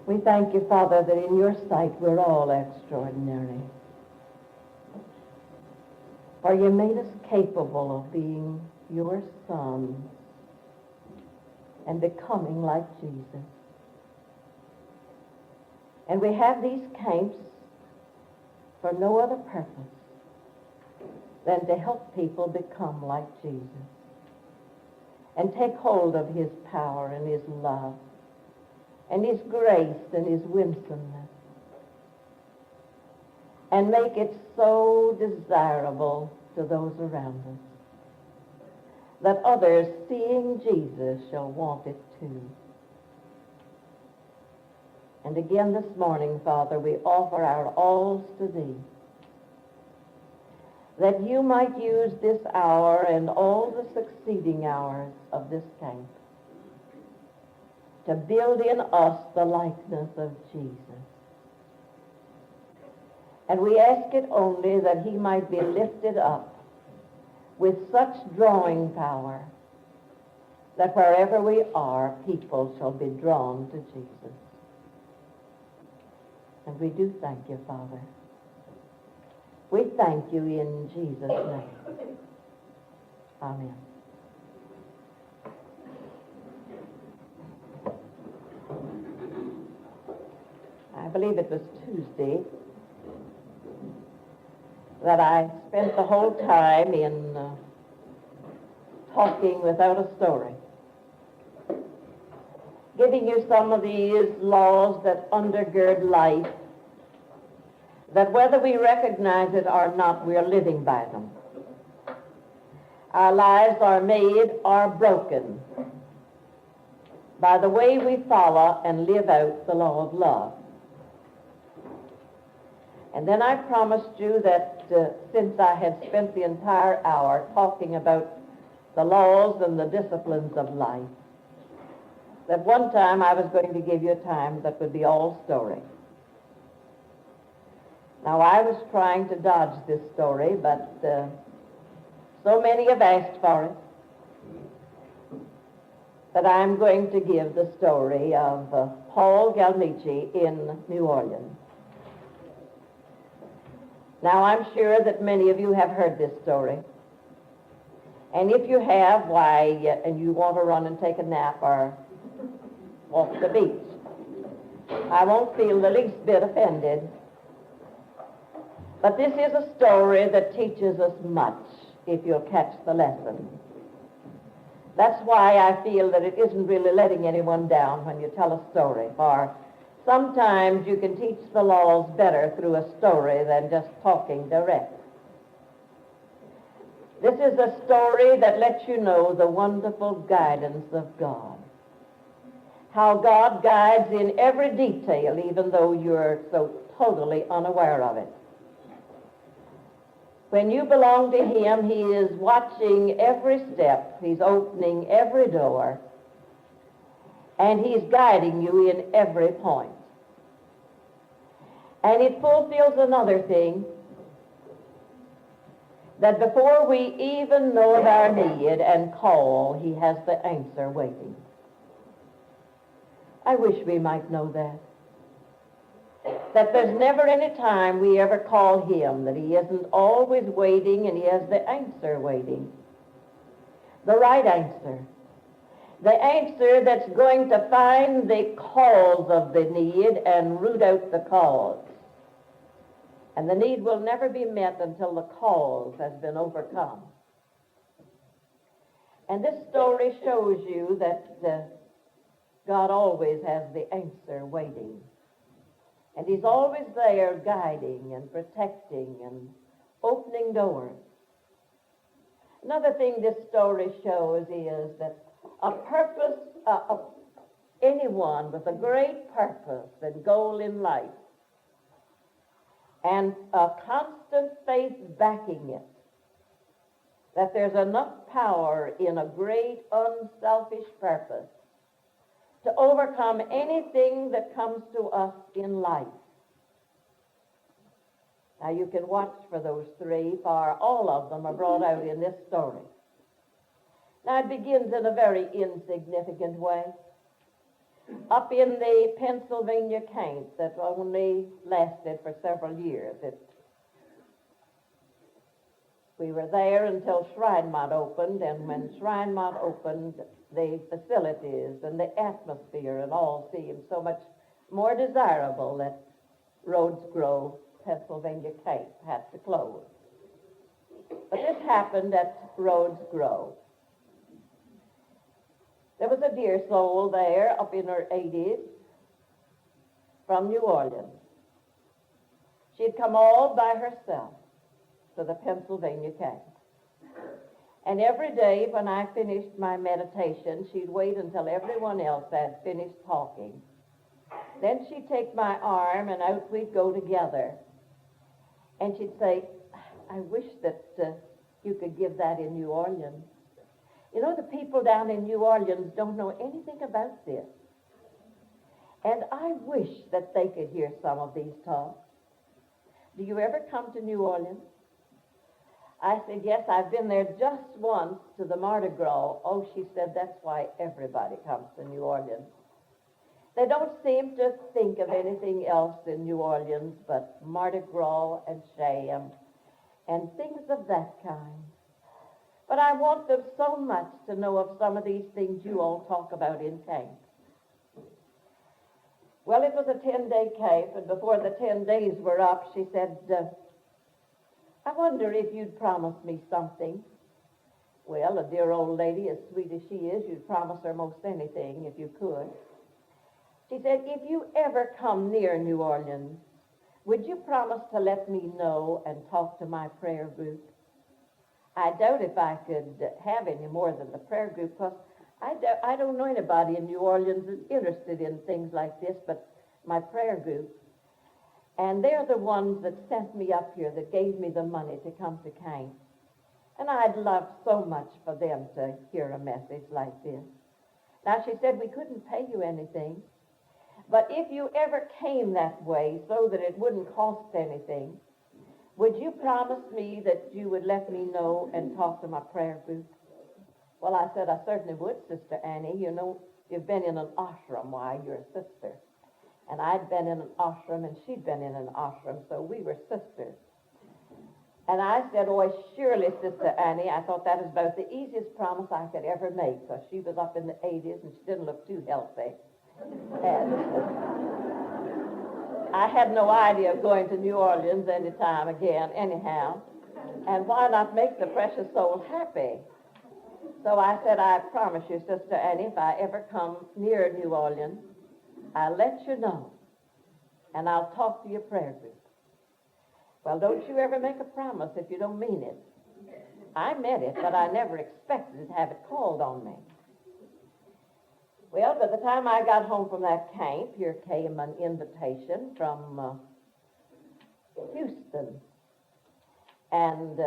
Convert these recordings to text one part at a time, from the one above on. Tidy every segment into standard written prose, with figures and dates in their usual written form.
We thank you, Father, that in your sight we're all extraordinary. For you made us capable of being your sons and becoming like Jesus. And we have these camps for no other purpose than to help people become like Jesus and take hold of his power and his love and his grace and his winsomeness and make it so desirable to those around us that others, seeing Jesus, shall want it too. And again this morning, Father, we offer our alls to thee, that you might use this hour and all the succeeding hours of this camp to build in us the likeness of Jesus. And we ask it only that he might be lifted up with such drawing power that wherever we are, people shall be drawn to Jesus. And we do thank you, Father. We thank you in Jesus' name. Amen. I believe it was Tuesday that I spent the whole time in talking without a story, giving you some of these laws that undergird life, that whether we recognize it or not, we are living by them. Our lives are made or broken by the way we follow and live out the law of love. And then I promised you that since I had spent the entire hour talking about the laws and the disciplines of life, that one time I was going to give you a time that would be all story. Now, I was trying to dodge this story, but so many have asked for it that I'm going to give the story of Paul Galmecchi in New Orleans. Now, I'm sure that many of you have heard this story. And if you have, why, and you want to run and take a nap or walk the beach, I won't feel the least bit offended. But this is a story that teaches us much if you'll catch the lesson. That's why I feel that it isn't really letting anyone down when you tell a story, for sometimes you can teach the laws better through a story than just talking direct. This is a story that lets you know the wonderful guidance of God. How God guides in every detail, even though you're so totally unaware of it. When you belong to him, he is watching every step. He's opening every door. And he's guiding you in every point. And it fulfills another thing, that before we even know of our need and call, he has the answer waiting. I wish we might know that. That there's never any time we ever call him that he isn't always waiting and he has the answer waiting. The right answer. The answer that's going to find the cause of the need and root out the cause. And the need will never be met until the cause has been overcome. And this story shows you that God always has the answer waiting. And he's always there guiding and protecting and opening doors. Another thing this story shows is that a purpose, anyone with a great purpose and goal in life and a constant faith backing it, that there's enough power in a great unselfish purpose to overcome anything that comes to us in life. Now you can watch for those three, for all of them are brought out in this story. Now it begins in a very insignificant way. up in the Pennsylvania camp that only lasted for several years. We were there until Shrinemont opened, and when Shrinemont opened, the facilities and the atmosphere and all seemed so much more desirable that Rhodes Grove, Pennsylvania camp had to close. But this happened at Rhodes Grove. There was a dear soul there up in her 80s from New Orleans. She'd come all by herself to the Pennsylvania camp. And every day when I finished my meditation, she'd wait until everyone else had finished talking. Then she'd take my arm and out we'd go together. And she'd say, I wish that you could give that in New Orleans. You know, the people down in New Orleans don't know anything about this. And I wish that they could hear some of these talks. Do you ever come to New Orleans? I said, yes, I've been there just once to the Mardi Gras. Oh, she said, that's why everybody comes to New Orleans. They don't seem to think of anything else in New Orleans but Mardi Gras and sham and things of that kind. But I want them so much to know of some of these things you all talk about in camp. Well, it was a 10-day camp, and before the 10 days were up, she said, I wonder if you'd promise me something. Well, a dear old lady, as sweet as she is, you'd promise her most anything if you could. She said, if you ever come near New Orleans, would you promise to let me know and talk to my prayer group? I doubt if I could have any more than the prayer group, because I don't know anybody in New Orleans that's interested in things like this but my prayer group. And they're the ones that sent me up here, that gave me the money to come to camp. And I'd love so much for them to hear a message like this. Now, she said we couldn't pay you anything, but if you ever came that way so that it wouldn't cost anything, would you promise me that you would let me know and talk to my prayer group? Well, I said, I certainly would, Sister Annie. You know, you've been in an ashram. Why, you're a sister. And I'd been in an ashram, and she'd been in an ashram, so we were sisters. And I said, oh, surely, Sister Annie, I thought that was about the easiest promise I could ever make, because she was up in the 80s, and she didn't look too healthy. And I had no idea of going to New Orleans any time again, anyhow. And why not make the precious soul happy? So I said, I promise you, Sister Annie, if I ever come near New Orleans, I'll let you know, and I'll talk to your prayer group. Well, don't you ever make a promise if you don't mean it. I meant it, but I never expected to have it called on me. Well, by the time I got home from that camp, here came an invitation from Houston. And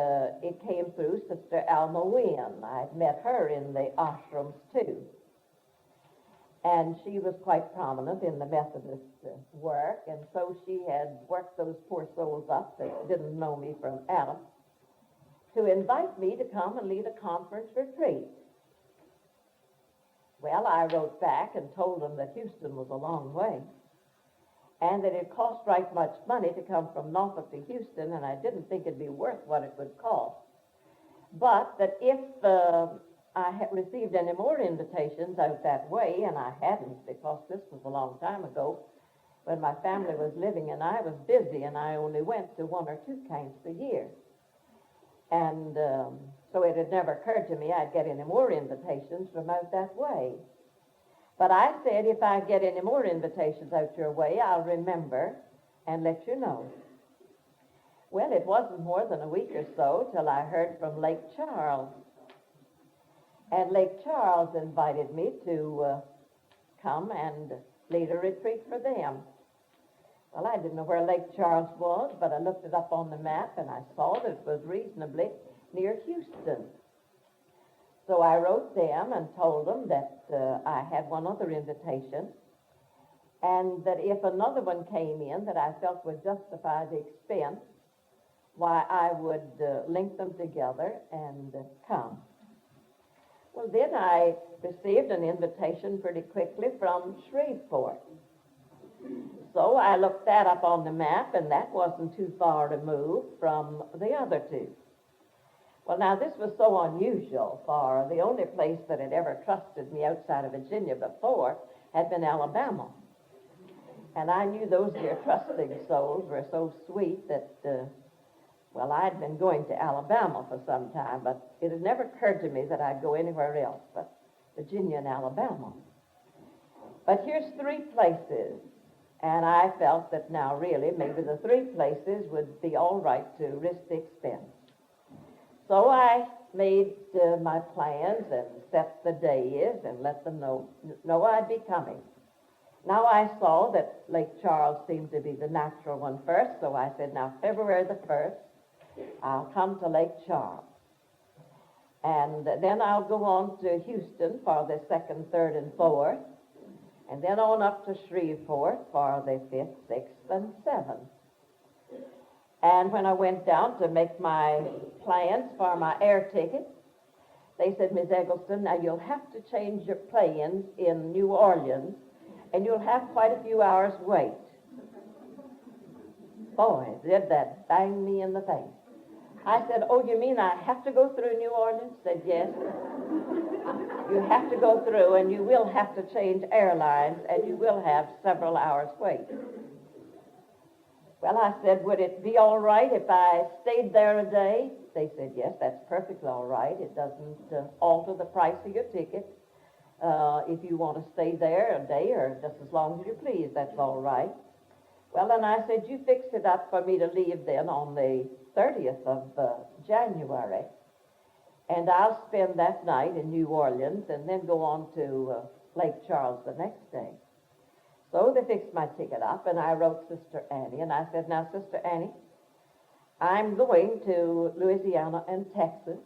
it came through Sister Alma Wynn. I'd met her in the ashrams, too. And she was quite prominent in the Methodist work, and so she had worked those poor souls up that didn't know me from Adam to invite me to come and lead a conference retreat. Well, I wrote back and told them that Houston was a long way, and that it cost right much money to come from Norfolk to Houston, and I didn't think it'd be worth what it would cost. But that if I had received any more invitations out that way, and I hadn't, because this was a long time ago when my family was living and I was busy, and I only went to 1 or 2 camps a year. And so it had never occurred to me I'd get any more invitations from out that way. But I said, if I get any more invitations out your way, I'll remember and let you know. Well, it wasn't more than a week or so till I heard from Lake Charles. And Lake Charles invited me to come and lead a retreat for them. Well, I didn't know where Lake Charles was, but I looked it up on the map, and I saw that it was reasonably near Houston. So I wrote them and told them that I had one other invitation, and that if another one came in that I felt would justify the expense, why, I would link them together and come. Well, then I received an invitation pretty quickly from Shreveport. So I looked that up on the map, and that wasn't too far removed from the other two. Well, now, this was so unusual, for the only place that had ever trusted me outside of Virginia before had been Alabama. And I knew those dear trusting souls were so sweet that, well, I'd been going to Alabama for some time, but it had never occurred to me that I'd go anywhere else but Virginia and Alabama. But here's three places, and I felt that now really maybe the three places would be all right to risk the expense. So I made my plans and set the days and let them know I'd be coming. Now I saw that Lake Charles seemed to be the natural one first, so I said, now February the 1st, I'll come to Lake Charles. And then I'll go on to Houston for the 2nd, 3rd, and 4th, and then on up to Shreveport for the 5th, 6th, and 7th. And when I went down to make my plans for my air ticket, they said, Ms. Eggleston, now you'll have to change your plans in New Orleans, and you'll have quite a few hours wait. Boy, did that bang me in the face. I said, oh, you mean I have to go through New Orleans? Said, yes. You have to go through, and you will have to change airlines, and you will have several hours wait. Well, I said, would it be all right if I stayed there a day? They said, yes, that's perfectly all right. It doesn't alter the price of your ticket. If you want to stay there a day or just as long as you please, that's all right. Well, and I said, you fix it up for me to leave then on the 30th of January. And I'll spend that night in New Orleans and then go on to Lake Charles the next day. So they fixed my ticket up, and I wrote Sister Annie, and I said, now, Sister Annie, I'm going to Louisiana and Texas,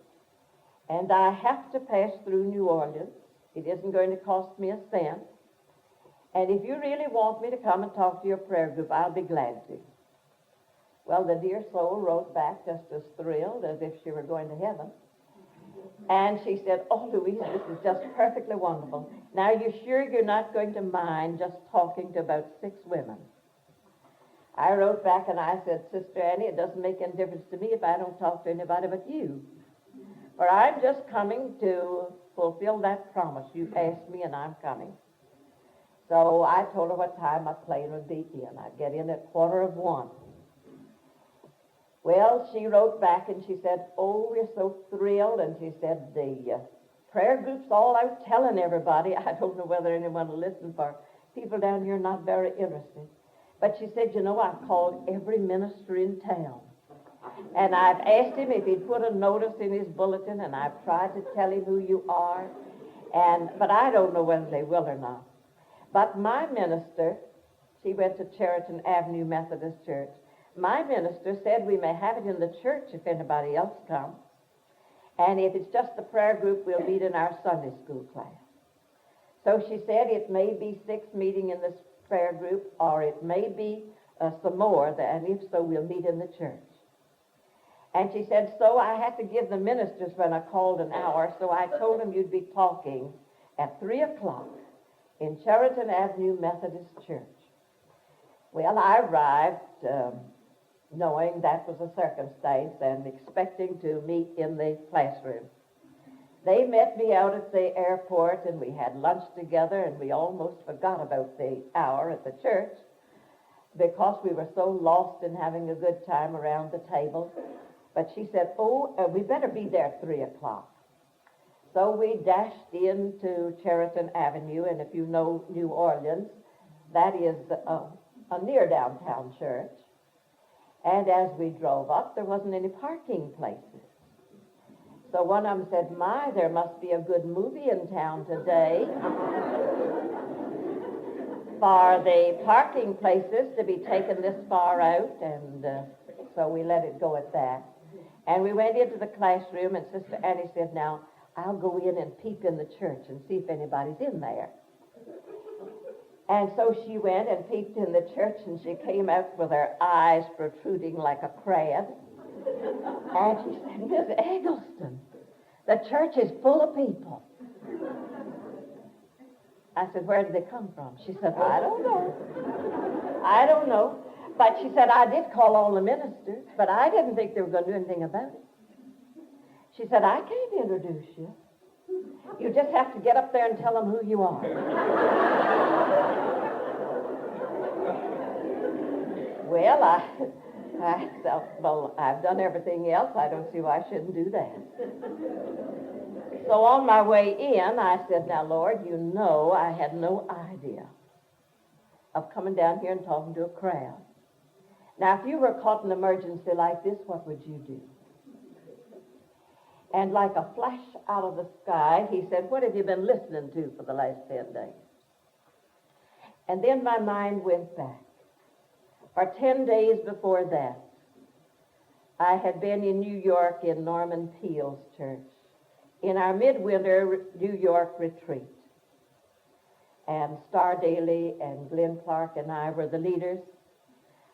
and I have to pass through New Orleans. It isn't going to cost me a cent. And if you really want me to come and talk to your prayer group, I'll be glad to. Well, the dear soul wrote back just as thrilled as if she were going to heaven. And she said, oh, Louise, this is just perfectly wonderful. Now, you're sure you're not going to mind just talking to about 6 women? I wrote back and I said, Sister Annie, it doesn't make any difference to me if I don't talk to anybody but you. For I'm just coming to fulfill that promise. You asked me, and I'm coming. So I told her what time my plane would be in. I'd get in at 1:45. Well, she wrote back and she said, oh, we're so thrilled. And she said, the prayer group's all out telling everybody. I don't know whether anyone will listen, for people down here are not very interested. But she said, you know, I've called every minister in town. And I've asked him if he'd put a notice in his bulletin, and I've tried to tell him who you are. But I don't know whether they will or not. But my minister, she went to Cheriton Avenue Methodist Church. My minister said we may have it in the church if anybody else comes. And if it's just the prayer group, we'll meet in our Sunday school class. So she said it may be 6 meeting in this prayer group, or it may be some more, and if so, we'll meet in the church. And she said, so I had to give the ministers when I called an hour, so I told them you'd be talking at 3 o'clock in Cheriton Avenue Methodist Church. Well, I arrived knowing that was a circumstance and expecting to meet in the classroom. They met me out at the airport, and we had lunch together, and we almost forgot about the hour at the church because we were so lost in having a good time around the table. But she said, we better be there at 3 o'clock. So we dashed into Cheriton Avenue, and if you know New Orleans, that is a near downtown church. And as we drove up, there wasn't any parking places. So one of them said, my, there must be a good movie in town today for the parking places to be taken this far out. And so we let it go at that. And we went into the classroom, and Sister Annie said, now, I'll go in and peep in the church and see if anybody's in there. And so she went and peeped in the church, and she came out with her eyes protruding like a crab. And she said, Miss Eggleston, the church is full of people. I said, where did they come from? She said, I don't know. I don't know. But she said, I did call all the ministers, but I didn't think they were going to do anything about it. She said, I can't introduce you. You just have to get up there and tell them who you are. Well, I thought, well, I've done everything else. I don't see why I shouldn't do that. So on my way in, I said, now, Lord, you know I had no idea of coming down here and talking to a crowd. Now, if you were caught in an emergency like this, what would you do? And like a flash out of the sky, he said, what have you been listening to for the last 10 days? And then my mind went back. For 10 days before that, I had been in New York in Norman Peale's church in our midwinter New York retreat. And Starr Daily and Glenn Clark and I were the leaders.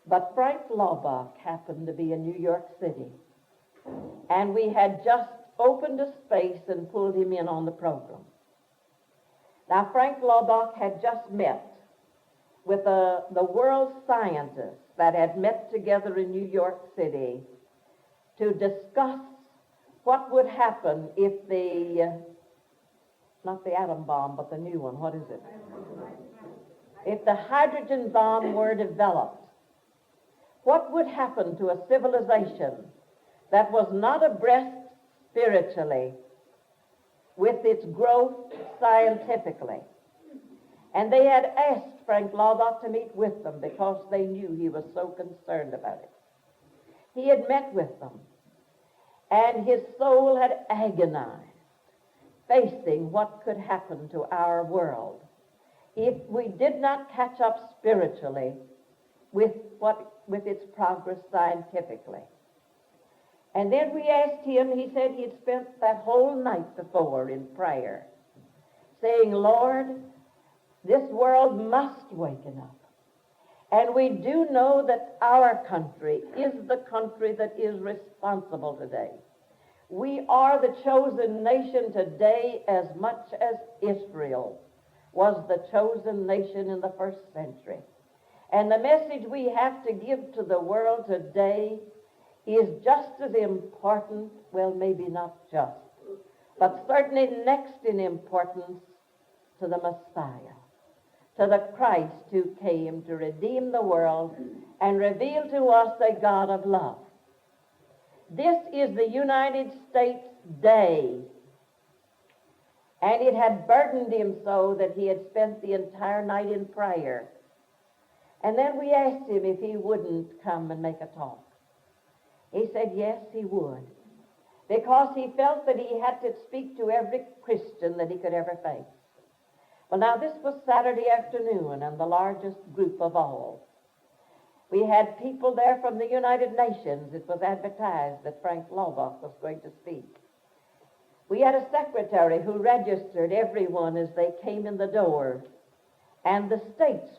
But Frank Laubach happened to be in New York City. And we had just opened a space and pulled him in on the program. Now, Frank Laubach had just met with the world scientists that had met together in New York City to discuss what would happen if not the atom bomb, but the new one, what is it? If the hydrogen bomb were developed, what would happen to a civilization that was not abreast spiritually with its growth scientifically? And they had asked Frank Laubach to meet with them because they knew he was so concerned about it. He had met with them, and his soul had agonized, facing what could happen to our world if we did not catch up spiritually with its progress scientifically. And then we asked him, he said he had spent that whole night before in prayer, saying, Lord, this world must waken up. And we do know that our country is the country that is responsible today. We are the chosen nation today as much as Israel was the chosen nation in the first century. And the message we have to give to the world today is just as important, well, maybe not just, but certainly next in importance to the Messiah, to the Christ who came to redeem the world and reveal to us a God of love. This is the United States day, and it had burdened him so that he had spent the entire night in prayer. And then we asked him if he wouldn't come and make a talk. He said yes, he would, because he felt that he had to speak to every Christian that he could ever face. Well, now, this was Saturday afternoon, and the largest group of all. We had people there from the United Nations. It was advertised that Frank Laubach was going to speak. We had a secretary who registered everyone as they came in the door, and the states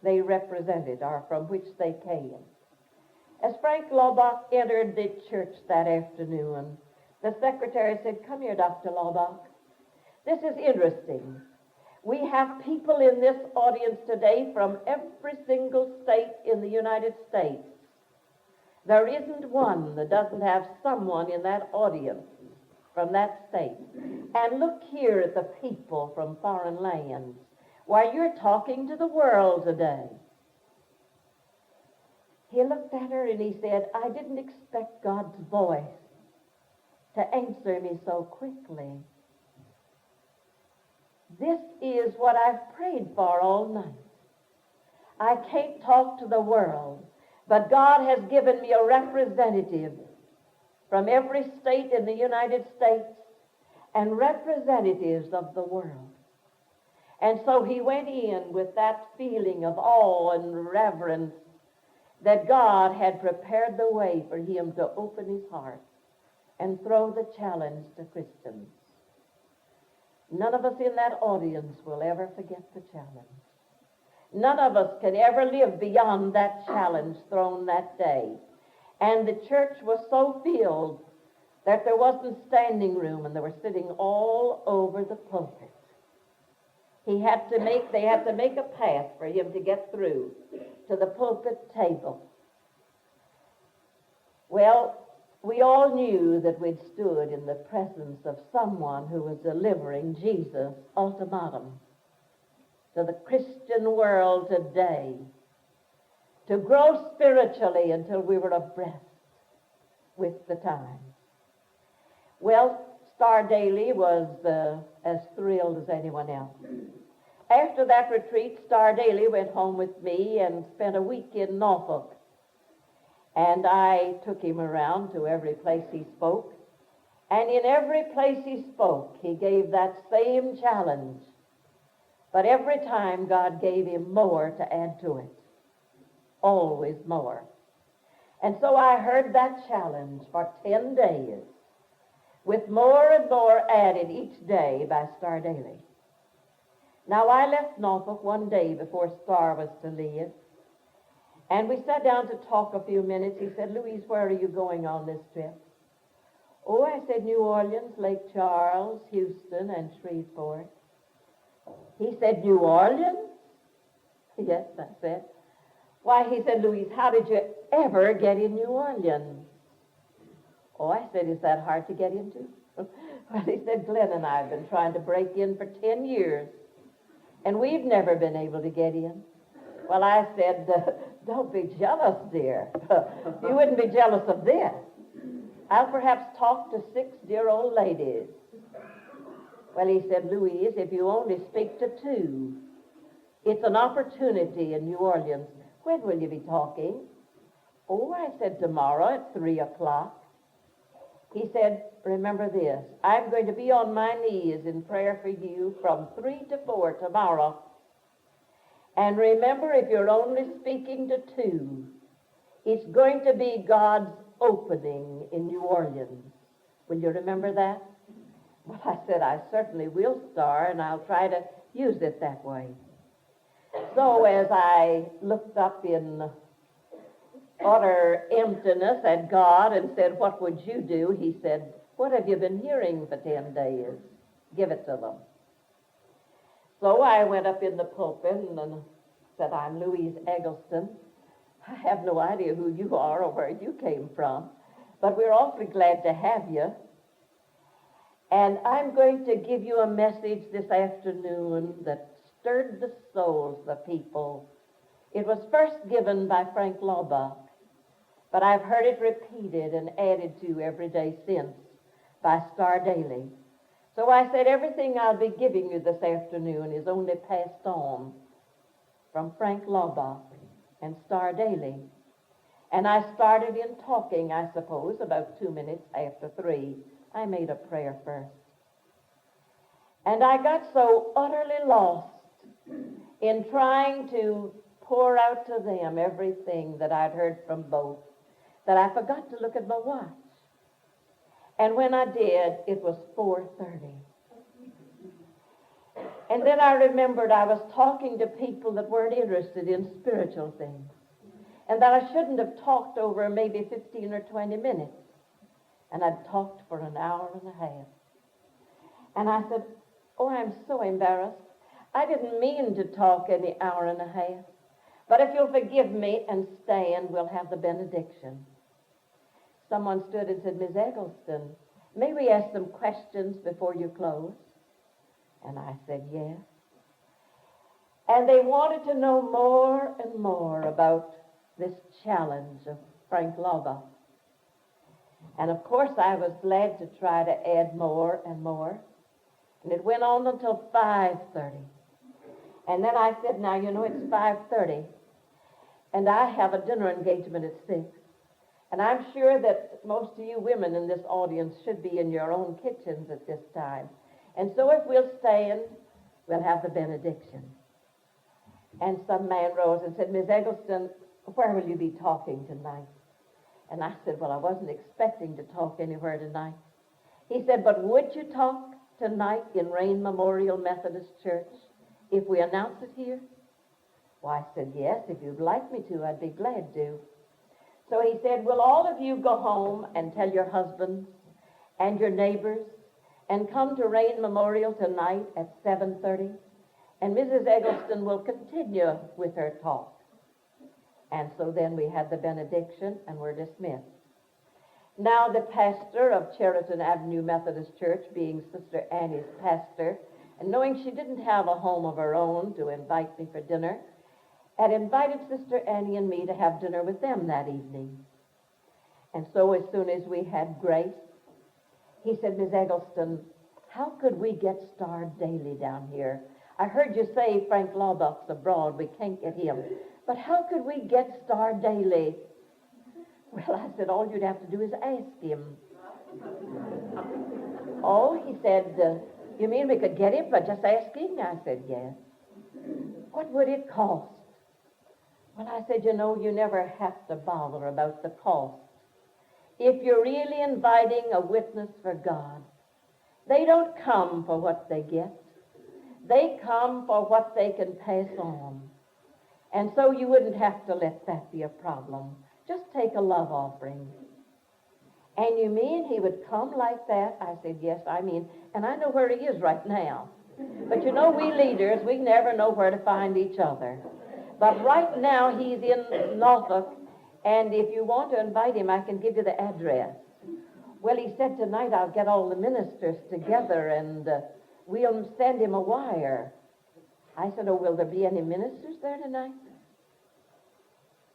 they represented or from which they came. As Frank Laubach entered the church that afternoon, the secretary said, "Come here, Dr. Laubach. This is interesting. We have people in this audience today from every single state in the United States. There isn't one that doesn't have someone in that audience from that state. And look here at the people from foreign lands. Why, you're talking to the world today." He looked at her and he said, "I didn't expect God's voice to answer me so quickly. This is what I've prayed for all night. I can't talk to the world, but God has given me a representative from every state in the United States and representatives of the world." And so he went in with that feeling of awe and reverence that God had prepared the way for him to open his heart and throw the challenge to Christians. None of us in that audience will ever forget the challenge. None of us can ever live beyond that challenge thrown that day. And the church was so filled that there wasn't standing room, and they were sitting all over the pulpit. They had to make a path for him to get through to the pulpit table. Well, we all knew that we'd stood in the presence of someone who was delivering Jesus' ultimatum to the Christian world today, to grow spiritually until we were abreast with the times. Well, Starr Daily was as thrilled as anyone else. After that retreat, Starr Daily went home with me and spent a week in Norfolk. And I took him around to every place he spoke. And in every place he spoke, he gave that same challenge. But every time, God gave him more to add to it. Always more. And so I heard that challenge for 10 days, with more and more added each day by Starr Daily. Now, I left Norfolk one day before Starr was to leave, and we sat down to talk a few minutes. He said, "Louise, where are you going on this trip?" "Oh," I said, "New Orleans, Lake Charles, Houston, and Shreveport." He said, "New Orleans?" "Yes," I said. "Why," he said, "Louise, how did you ever get in New Orleans?" "Oh," I said, "Is that hard to get into?" Well, he said, "Glenn and I have been trying to break in for 10 years, and we've never been able to get in." Well, I said, "Don't be jealous, dear. You wouldn't be jealous of this. I'll perhaps talk to 6 dear old ladies." Well, he said, "Louise, if you only speak to 2, it's an opportunity in New Orleans. When will you be talking?" "Oh," I said, "tomorrow at 3 o'clock. He said, "Remember this, I'm going to be on my knees in prayer for you from 3 to 4 tomorrow. And remember, if you're only speaking to 2, it's going to be God's opening in New Orleans. Will you remember that?" Well, I said, "I certainly will, Starr, and I'll try to use it that way." So as I looked up in utter emptiness at God and said, "What would you do?" he said, "What have you been hearing for 10 days? Give it to them." So I went up in the pulpit and said, "I'm Louise Eggleston. I have no idea who you are or where you came from, but we're awfully glad to have you. And I'm going to give you a message this afternoon that stirred the souls of the people. It was first given by Frank Laubach, but I've heard it repeated and added to every day since by Starr Daily. So I said, everything I'll be giving you this afternoon is only passed on from Frank Laubach and Starr Daily." And I started in talking, I suppose, about 2 minutes after 3. I made a prayer first. And I got so utterly lost in trying to pour out to them everything that I'd heard from both that I forgot to look at my watch. And when I did, it was 4:30. And then I remembered I was talking to people that weren't interested in spiritual things, and that I shouldn't have talked over maybe 15 or 20 minutes. And I'd talked for an hour and a half. And I said, "Oh, I'm so embarrassed. I didn't mean to talk any hour and a half. But if you'll forgive me and stand, we'll have the benediction." Someone stood and said, "Miss Eggleston, may we ask some questions before you close?" And I said, "Yes." And they wanted to know more and more about this challenge of Frank Laubach. And of course I was glad to try to add more and more. And it went on until 5:30. And then I said, "Now, you know, it's 5:30, and I have a dinner engagement at 6. And I'm sure that most of you women in this audience should be in your own kitchens at this time. And so if we'll stand, we'll have the benediction." And some man rose and said, "Miss Eggleston, where will you be talking tonight?" And I said, "Well, I wasn't expecting to talk anywhere tonight." He said, "But would you talk tonight in Rain Memorial Methodist Church if we announce it here?" Well, I said, "Yes, if you'd like me to, I'd be glad to." So he said, "Will all of you go home and tell your husbands and your neighbors, and come to Rain Memorial tonight at 7:30, and Mrs. Eggleston will continue with her talk. And so then we had the benediction, and we're dismissed. Now the pastor of Cheriton Avenue Methodist Church, being Sister Annie's pastor, and knowing she didn't have a home of her own to invite me for dinner, had invited Sister Annie and me to have dinner with them that evening. And so as soon as we had grace, he said, Miss Eggleston, how could we get Starr Daily down here? I heard you say Frank Laubach's abroad. We can't get him. But how could we get Starr Daily? Well, I said, all you'd have to do is ask him. Oh, he said, you mean we could get him by just asking? I said, yes. What would it cost? Well, I said, you know, you never have to bother about the cost. If you're really inviting a witness for God, they don't come for what they get. They come for what they can pass on. And so you wouldn't have to let that be a problem. Just take a love offering. And you mean he would come like that? I said, yes, I mean, and I know where he is right now. But you know, we leaders, we never know where to find each other. But right now he's in Norfolk, and if you want to invite him, I can give you the address. Well, he said tonight I'll get all the ministers together and we'll send him a wire. I said, oh, will there be any ministers there tonight?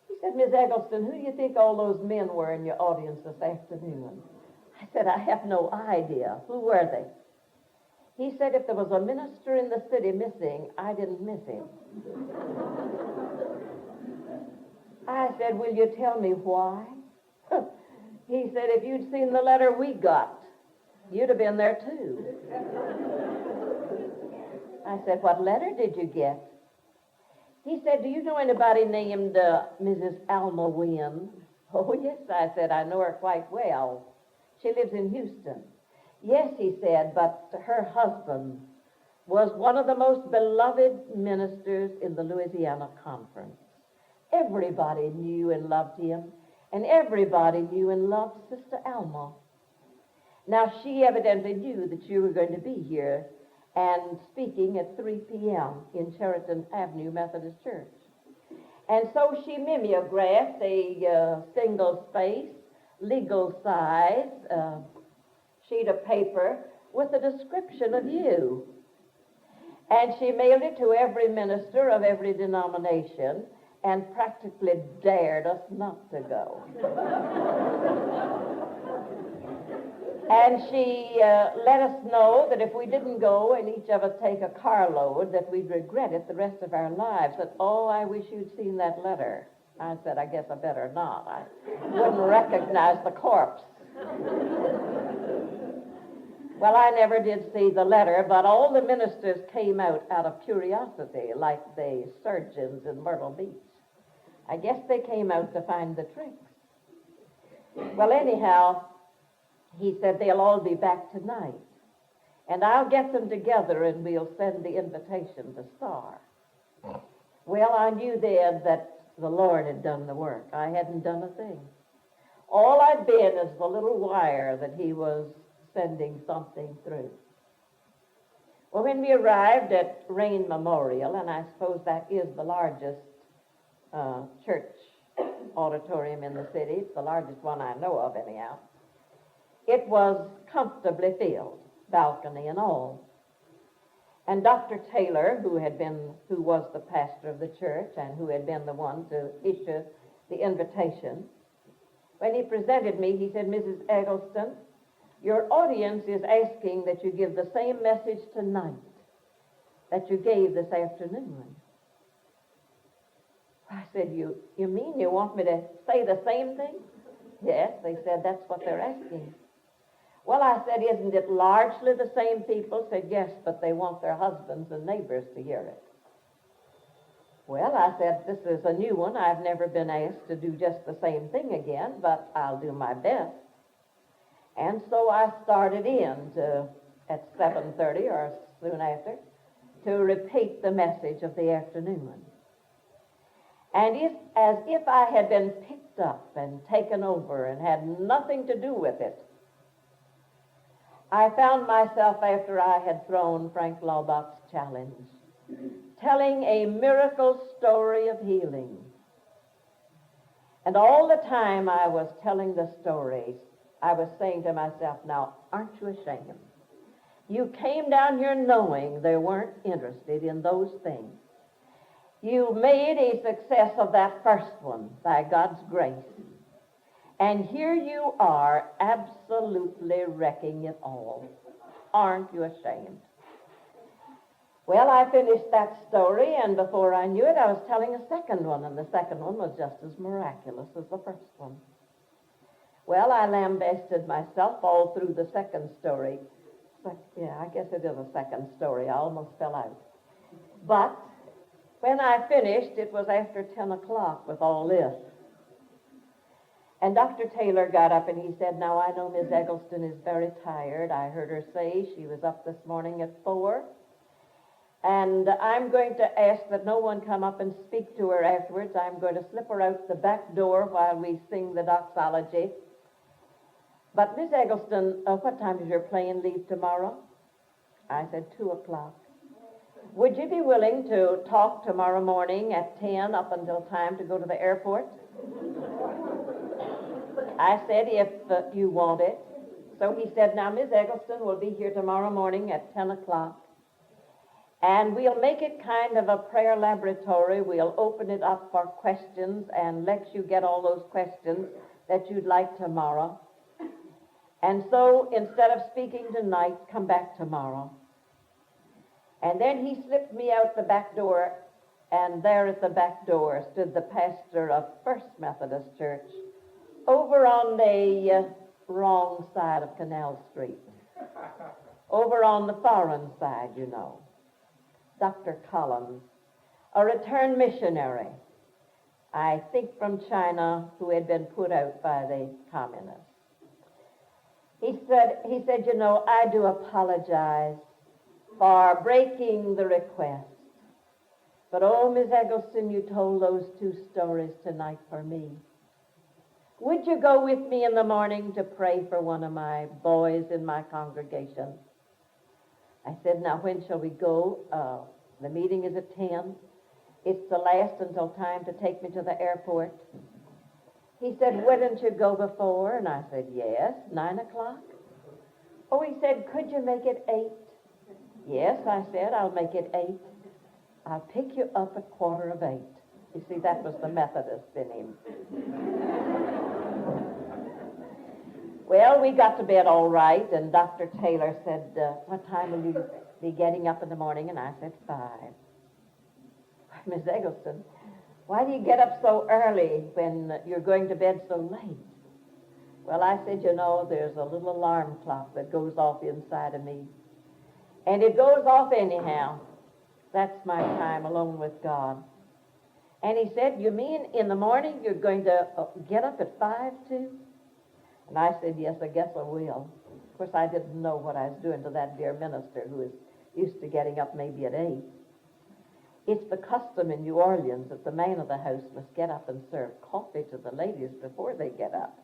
He said, Miss Eggleston, who do you think all those men were in your audience this afternoon? I said, I have no idea. Who were they? He said, if there was a minister in the city missing, I didn't miss him. I said, will you tell me why? He said, if you'd seen the letter we got, you'd have been there too. I said, what letter did you get? He said, do you know anybody named Mrs. Alma Wynn? Oh, yes, I said, I know her quite well. She lives in Houston. Yes, he said, but her husband was one of the most beloved ministers in the Louisiana Conference. Everybody knew and loved him, and everybody knew and loved Sister Alma. Now, she evidently knew that you were going to be here and speaking at 3 p.m. in Cheriton Avenue Methodist Church. And so she mimeographed a single-space, legal-size sheet of paper with a description of you. And she mailed it to every minister of every denomination and practically dared us not to go. And she let us know that if we didn't go and each of us take a carload, that we'd regret it the rest of our lives. That, oh, I wish you'd seen that letter. I said, I guess I better not. I wouldn't recognize the corpse. Well, I never did see the letter, but all the ministers came out of curiosity, like the surgeons in Myrtle Beach. I guess they came out to find the tricks. Well, anyhow, he said they'll all be back tonight. And I'll get them together and we'll send the invitation to Starr. Well, I knew then that the Lord had done the work. I hadn't done a thing. All I'd been is the little wire that he was sending something through. Well, when we arrived at Rain Memorial, and I suppose that is the largest church auditorium in the city, it's the largest one I know of anyhow, it was comfortably filled, balcony and all. And Dr. Taylor, who was the pastor of the church and who had been the one to issue the invitation, when he presented me, he said, Mrs. Eggleston, your audience is asking that you give the same message tonight that you gave this afternoon. I said, you mean you want me to say the same thing? Yes, they said, that's what they're asking. Well, I said, isn't it largely the same people? Said, yes, but they want their husbands and neighbors to hear it. Well, I said, this is a new one. I've never been asked to do just the same thing again, but I'll do my best. And so I started at 7:30 or soon after to repeat the message of the afternoon. And as if I had been picked up and taken over and had nothing to do with it, I found myself, after I had thrown Frank Laubach's challenge, telling a miracle story of healing. And all the time I was telling the stories, I was saying to myself, now, aren't you ashamed? You came down here knowing they weren't interested in those things. You made a success of that first one by God's grace. And here you are absolutely wrecking it all. Aren't you ashamed? Well, I finished that story, and before I knew it, I was telling a second one, and the second one was just as miraculous as the first one. Well, I lambasted myself all through the second story. But, yeah, I guess it is a second story. I almost fell out. But when I finished, it was after 10 o'clock with all this. And Dr. Taylor got up and he said, now, I know Miss Eggleston is very tired. I heard her say she was up this morning at 4. And I'm going to ask that no one come up and speak to her afterwards. I'm going to slip her out the back door while we sing the doxology. But, Miss Eggleston, what time does your plane leave tomorrow? I said, 2 o'clock. Would you be willing to talk tomorrow morning at 10 up until time to go to the airport? I said, if you want it. So he said, now, Miss Eggleston will be here tomorrow morning at 10 o'clock. And we'll make it kind of a prayer laboratory. We'll open it up for questions and let you get all those questions that you'd like tomorrow. And so instead of speaking tonight, come back tomorrow. And then he slipped me out the back door, and there at the back door stood the pastor of First Methodist Church over on the wrong side of Canal Street, over on the foreign side, you know. Dr. Collins, a returned missionary, I think from China, who had been put out by the communists. He said, you know, I do apologize for breaking the request. But, oh, Miss Eggleston, you told those 2 stories tonight for me. Would you go with me in the morning to pray for one of my boys in my congregation? I said, now, when shall we go? The meeting is at 10. It's the last until time to take me to the airport. He said, wouldn't you go before? And I said, yes, 9 o'clock. Oh, he said, could you make it 8? Yes, I said, I'll make it 8. I'll pick you up at 7:45. You see, that was the Methodist in him. Well, we got to bed all right, and Dr. Taylor said, what time will you be getting up in the morning? And I said, 5. Miss Eggleston, why do you get up so early when you're going to bed so late? Well, I said, you know, there's a little alarm clock that goes off inside of me. And it goes off anyhow. That's my time alone with God. And he said, you mean in the morning you're going to get up at 5 too? And I said, yes, I guess I will. Of course, I didn't know what I was doing to that dear minister who is used to getting up maybe at 8. It's the custom in New Orleans that the man of the house must get up and serve coffee to the ladies before they get up.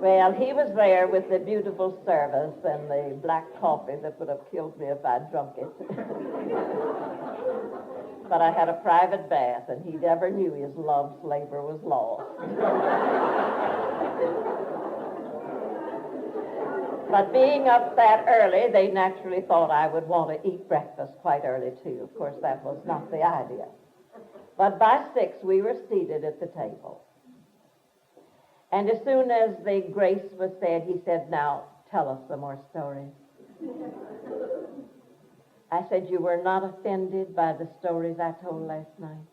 Well, he was there with the beautiful service and the black coffee that would have killed me if I'd drunk it. But I had a private bath, and he never knew his love's labor was lost. But being up that early, they naturally thought I would want to eat breakfast quite early, too. Of course, that was not the idea. But by 6, we were seated at the table. And as soon as the grace was said, he said, now, tell us some more stories. I said, you were not offended by the stories I told last night?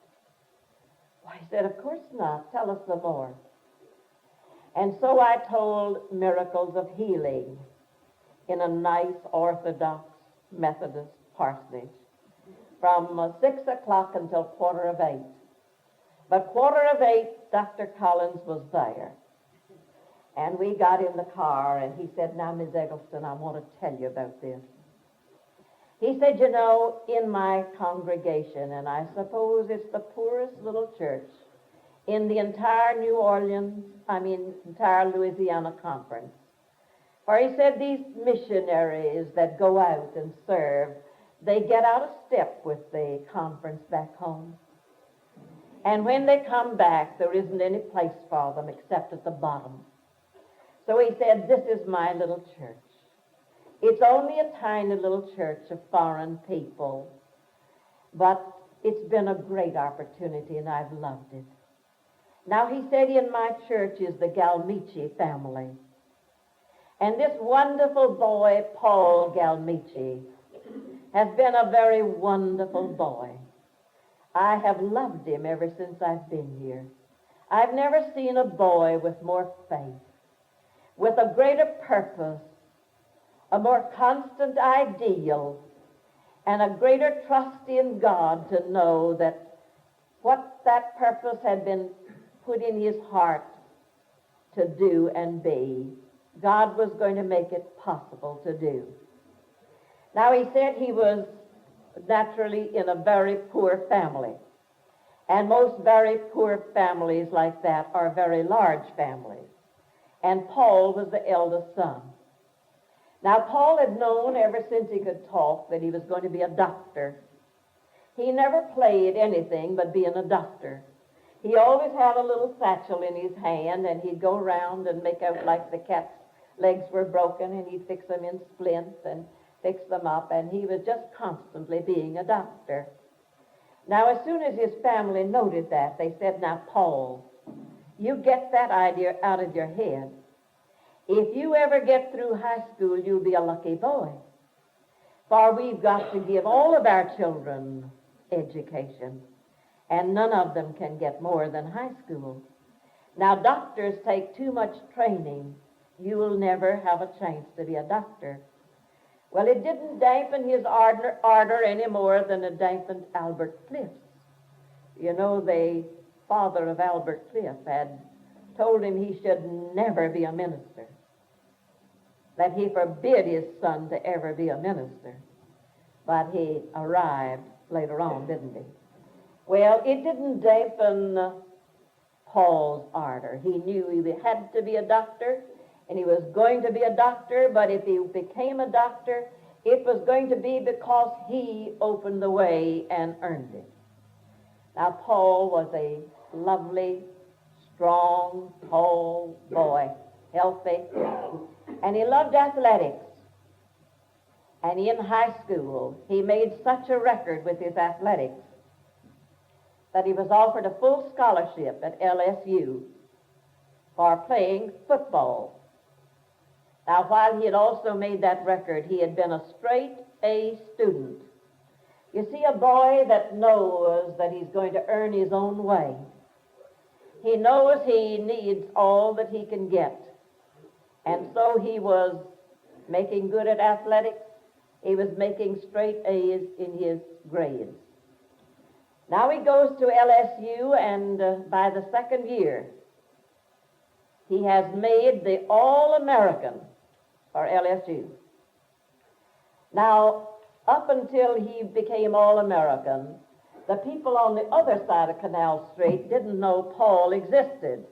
Why, he said, of course not. Tell us some more. And so I told miracles of healing in a nice Orthodox Methodist parsonage from 6 o'clock until 7:45. But 7:45, Dr. Collins was there. And we got in the car, and he said, now, Ms. Eggleston, I want to tell you about this. He said, you know, in my congregation, and I suppose it's the poorest little church in the entire entire Louisiana Conference. For he said these missionaries that go out and serve, they get out of step with the conference back home. And when they come back, there isn't any place for them except at the bottom. So he said, this is my little church. It's only a tiny little church of foreign people, but it's been a great opportunity and I've loved it. Now he said, in my church is the Galmecchi family. And this wonderful boy, Paul Galmecchi, has been a very wonderful boy. I have loved him ever since I've been here. I've never seen a boy with more faith, with a greater purpose, a more constant ideal, and a greater trust in God to know that what that purpose had been put in his heart to do and be, God was going to make it possible to do. Now he said he was naturally in a very poor family. And most very poor families like that are very large families. And Paul was the eldest son. Now Paul had known ever since he could talk that he was going to be a doctor. He never played anything but being a doctor. He always had a little satchel in his hand, and he'd go around and make out like the cat's legs were broken, and he'd fix them in splints and fix them up, and he was just constantly being a doctor. Now, as soon as his family noted that, they said, now, Paul, you get that idea out of your head. If you ever get through high school, you'll be a lucky boy. For we've got to give all of our children education, and none of them can get more than high school. Now, doctors take too much training. You will never have a chance to be a doctor. Well, it didn't dampen his ardor any more than it dampened Albert Cliff's. You know, the father of Albert Cliff had told him he should never be a minister, that he forbid his son to ever be a minister. But he arrived later on, didn't he? Well, it didn't dampen Paul's ardor. He knew he had to be a doctor, and he was going to be a doctor, but if he became a doctor, it was going to be because he opened the way and earned it. Now, Paul was a lovely, strong, tall boy, healthy, and he loved athletics. And in high school, he made such a record with his athletics that he was offered a full scholarship at LSU for playing football. Now, while he had also made that record, he had been a straight A student. You see, a boy that knows that he's going to earn his own way. He knows he needs all that he can get. And so he was making good at athletics. He was making straight A's in his grades. Now he goes to LSU, and by the second year, he has made the All-American for LSU. Now, up until he became All-American, the people on the other side of Canal Street didn't know Paul existed.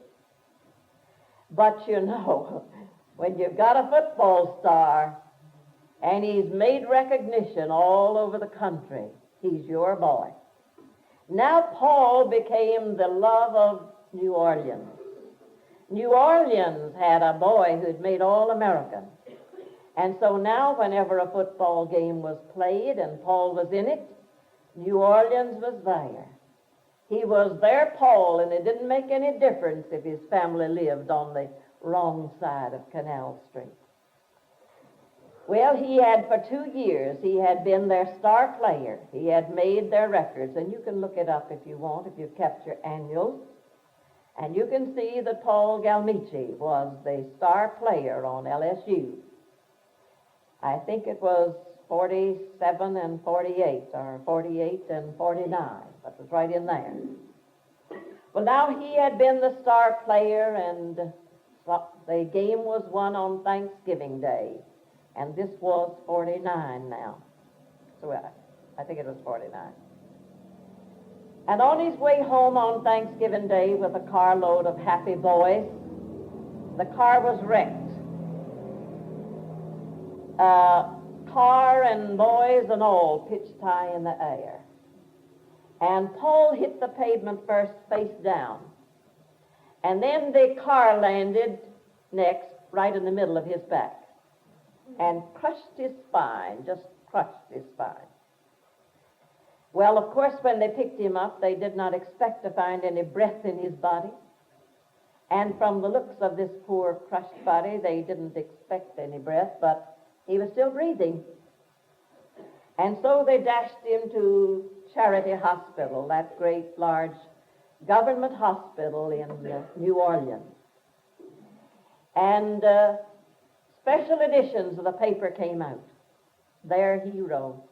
But you know, when you've got a football star and he's made recognition all over the country, he's your boy. Now Paul became the love of New Orleans. New Orleans had a boy who'd made All-American. And so now whenever a football game was played and Paul was in it, New Orleans was there. He was their Paul, and it didn't make any difference if his family lived on the wrong side of Canal Street. Well, he had for 2 years, he had been their star player. He had made their records, and you can look it up if you want, if you've kept your annuals. And you can see that Paul Galmecchi was the star player on LSU. I think it was 47 and 48, or 48 and 49, but it was right in there. Well, now he had been the star player, and the game was won on Thanksgiving Day, and this was 49 now. well, I think it was 49. And on his way home on Thanksgiving Day with a carload of happy boys, the car was wrecked. Car and boys and all pitched high in the air. And Paul hit the pavement first, face down. And then the car landed next, right in the middle of his back, and crushed his spine, just crushed his spine. Well, of course, when they picked him up, they did not expect to find any breath in his body. And from the looks of this poor crushed body, they didn't expect any breath, but he was still breathing. And so they dashed him to Charity Hospital, that great, large government hospital in New Orleans. And special editions of the paper came out. Their hero,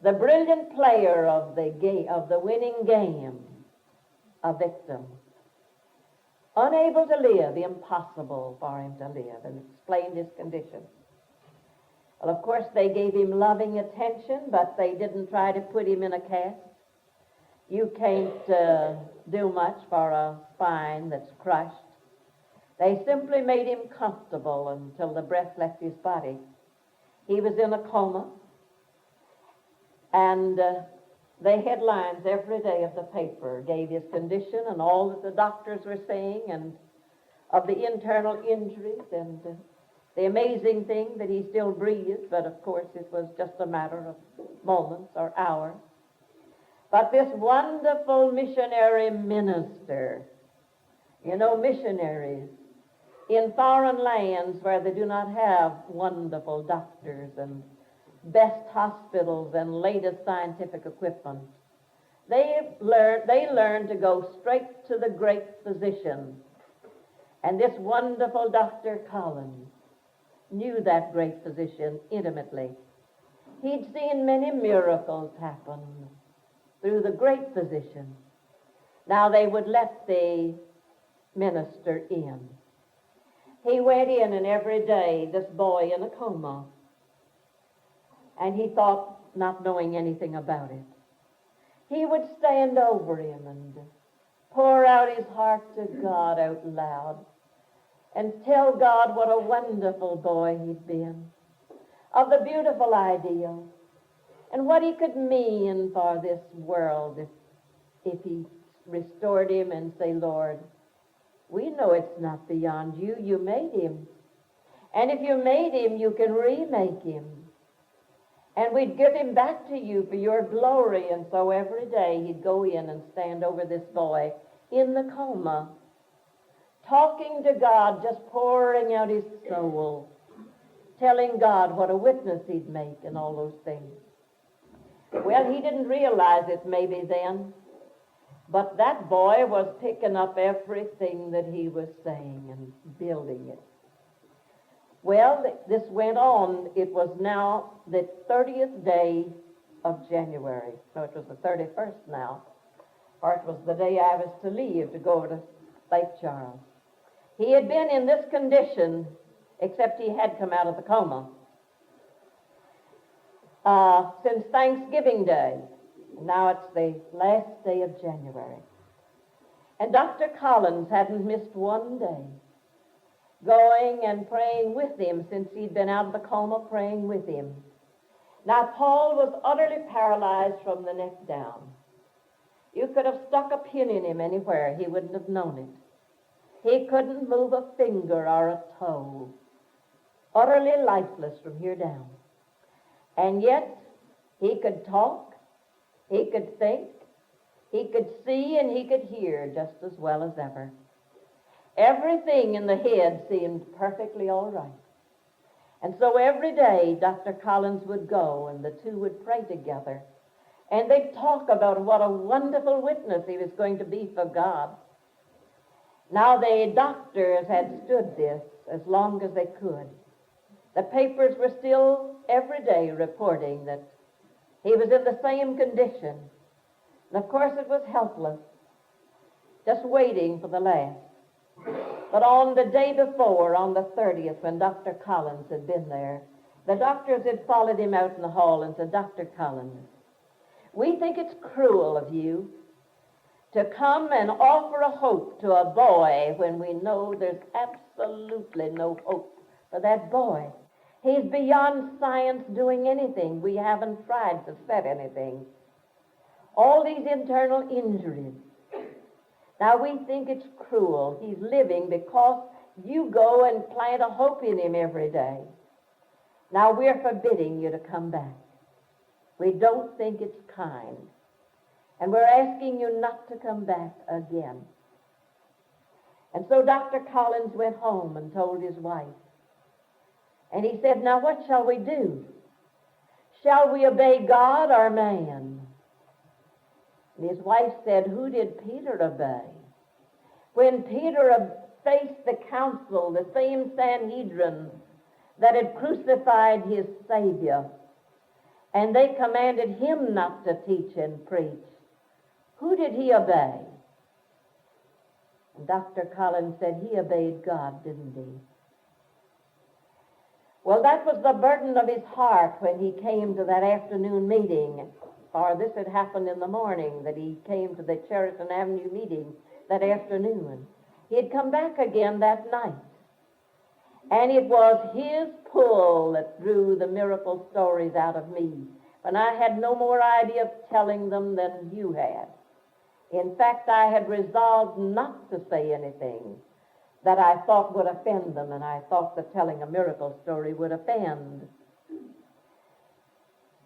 the brilliant player of the winning game, a victim. Unable to live, impossible for him to live, and explained his condition. Well, of course, they gave him loving attention, but they didn't try to put him in a cast. You can't do much for a spine that's crushed. They simply made him comfortable until the breath left his body. He was in a coma, and the headlines every day of the paper gave his condition and all that the doctors were saying, and of the internal injuries, and the amazing thing that he still breathed, but of course it was just a matter of moments or hours. But this wonderful missionary minister, you know, missionaries in foreign lands where they do not have wonderful doctors and best hospitals and latest scientific equipment, they learn to go straight to the great physician. And this wonderful Dr. Collins knew that great physician intimately. He'd seen many miracles happen through the great physician. Now they would let the minister in. He went in, and every day this boy in a coma, and he thought, not knowing anything about it, he would stand over him and pour out his heart to God out loud and tell God what a wonderful boy he'd been, of the beautiful ideal, and what he could mean for this world if he restored him and say, Lord, we know it's not beyond you. You made him. And if you made him, you can remake him. And we'd give him back to you for your glory. And so every day he'd go in and stand over this boy in the coma, talking to God, just pouring out his soul, telling God what a witness he'd make and all those things. Well, he didn't realize it maybe then, but that boy was picking up everything that he was saying and building it. Well, this went on. It was now the 30th day of January. No, it was the 31st now, or it was the day I was to leave to go to Lake Charles. He had been in this condition, except he had come out of the coma, since Thanksgiving Day. Now it's the last day of January. And Dr. Collins hadn't missed one day, going and praying with him since he'd been out of the coma, praying with him. Now, Paul was utterly paralyzed from the neck down. You could have stuck a pin in him anywhere, he wouldn't have known it. He couldn't move a finger or a toe, utterly lifeless from here down. And yet, he could talk, he could think, he could see, and he could hear just as well as ever. Everything in the head seemed perfectly all right. And so every day, Dr. Collins would go, and the two would pray together. And they'd talk about what a wonderful witness he was going to be for God. Now, the doctors had stood this as long as they could. The papers were still every day reporting that he was in the same condition. And of course, it was helpless, just waiting for the last. But on the day before, on the 30th, when Dr. Collins had been there, The doctors had followed him out in the hall and said, Dr. Collins, we think it's cruel of you to come and offer a hope to a boy when we know there's absolutely no hope for that boy. He's beyond science doing anything. We haven't tried to set anything. All these internal injuries. Now we think it's cruel. He's living because you go and plant a hope in him every day. Now we're forbidding you to come back. We don't think it's kind. And we're asking you not to come back again. And so Dr. Collins went home and told his wife. And he said, now what shall we do? Shall we obey God or man? And his wife said, who did Peter obey? When Peter faced the council, the same Sanhedrin that had crucified his Savior, and they commanded him not to teach and preach, who did he obey? And Dr. Collins said he obeyed God, didn't he? Well, that was the burden of his heart when he came to that afternoon meeting, or this had happened in the morning, that he came to the Cheriton Avenue meeting that afternoon. He had come back again that night. And it was his pull that drew the miracle stories out of me, when I had no more idea of telling them than you had. In fact, I had resolved not to say anything that I thought would offend them, and I thought that telling a miracle story would offend.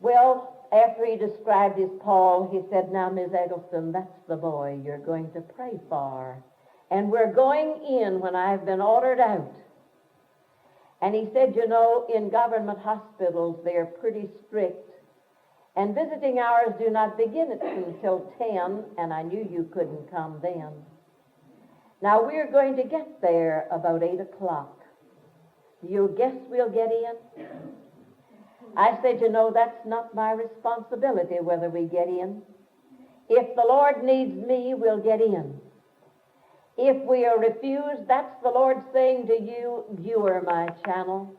Well, after he described his Paul, he said, now, Ms. Eggleston, that's the boy you're going to pray for. And we're going in when I've been ordered out. And he said, you know, in government hospitals, they're pretty strict. And visiting hours do not begin until 10, and I knew you couldn't come then. Now, we're going to get there about 8 o'clock. You guess we'll get in? I said, you know, that's not my responsibility whether we get in. If the Lord needs me, we'll get in. If we are refused, that's the Lord saying to you, you are my channel.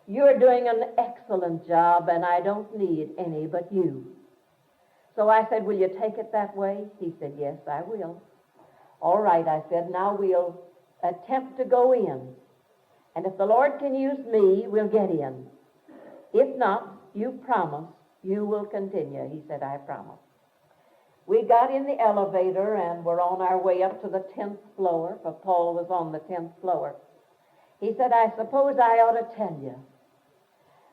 You're doing an excellent job, and I don't need any but you. So I said, will you take it that way? He said, yes, I will. All right, I said, now we'll attempt to go in. And if the Lord can use me, we'll get in. If not, you promise you will continue. He said, I promise. We got in the elevator and were on our way up to the 10th floor, for Paul was on the 10th floor. He said, I suppose I ought to tell you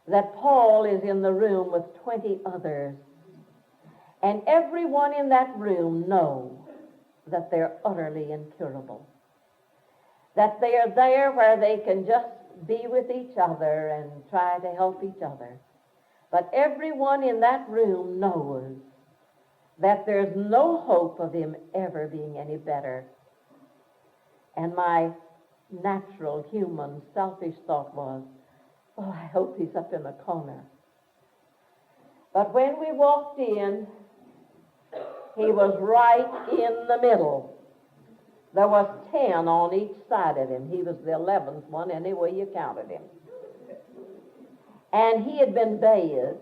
that Paul is in the room with 20 others, and everyone in that room knows that they're utterly incurable, that they are there where they can just be with each other and try to help each other. But everyone in that room knows that there's no hope of him ever being any better. And my natural, human, selfish thought was, oh, I hope he's up in the corner. But when we walked in, he was right in the middle. There was 10 on each side of him. He was the 11th one, any way you counted him. And he had been bathed.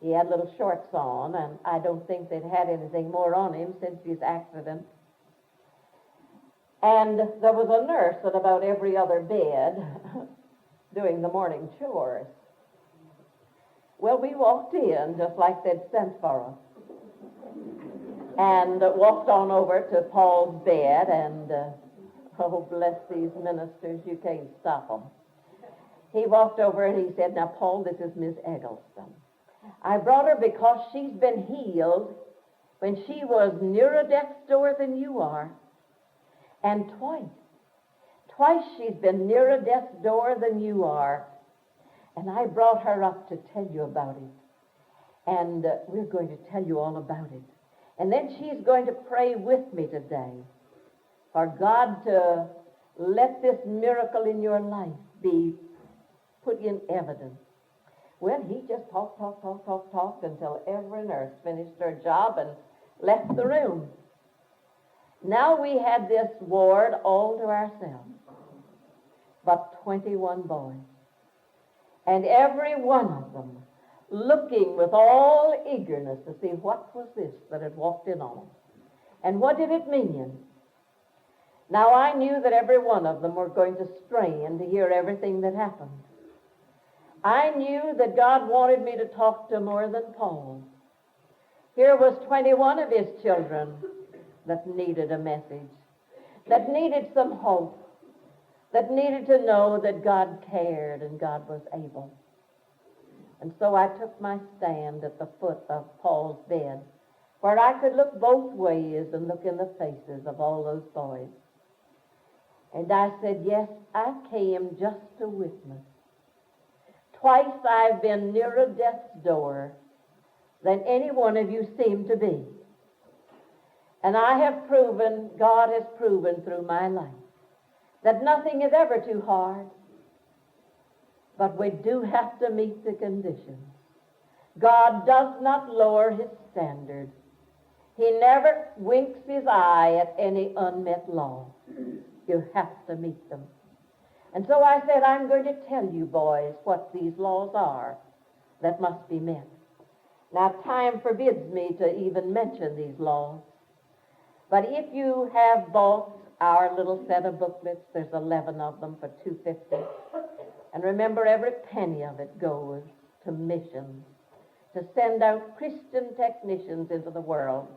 He had little shorts on, and I don't think they'd had anything more on him since his accident. And there was a nurse at about every other bed doing the morning chores. Well, we walked in just like they'd sent for us, and walked on over to Paul's bed, and oh, bless these ministers, you can't stop them. He walked over and he said, now, Paul, this is Miss Eggleston. I brought her because she's been healed when she was nearer death's door than you are. And twice she's been nearer death's door than you are. And I brought her up to tell you about it. And we're going to tell you all about it. And then she's going to pray with me today for God to let this miracle in your life be put in evidence. Well, he just talked until every nurse finished her job and left the room. Now we had this ward all to ourselves, but 21 boys. And every one of them looking with all eagerness to see what was this that had walked in on them. And what did it mean? Now I knew that every one of them were going to strain to hear everything that happened. I knew that God wanted me to talk to more than Paul. Here was 21 of his children that needed a message, that needed some hope, that needed to know that God cared and God was able. And so I took my stand at the foot of Paul's bed, where I could look both ways and look in the faces of all those boys. And I said, yes, I came just to witness. Twice I've been nearer death's door than any one of you seem to be. And I have proven, God has proven through my life, that nothing is ever too hard. But we do have to meet the conditions. God does not lower his standard. He never winks his eye at any unmet law. You have to meet them. And so I said, I'm going to tell you boys what these laws are that must be met. Now, time forbids me to even mention these laws. But if you have bought our little set of booklets, there's 11 of them for $2.50. And remember, every penny of it goes to missions, to send out Christian technicians into the world.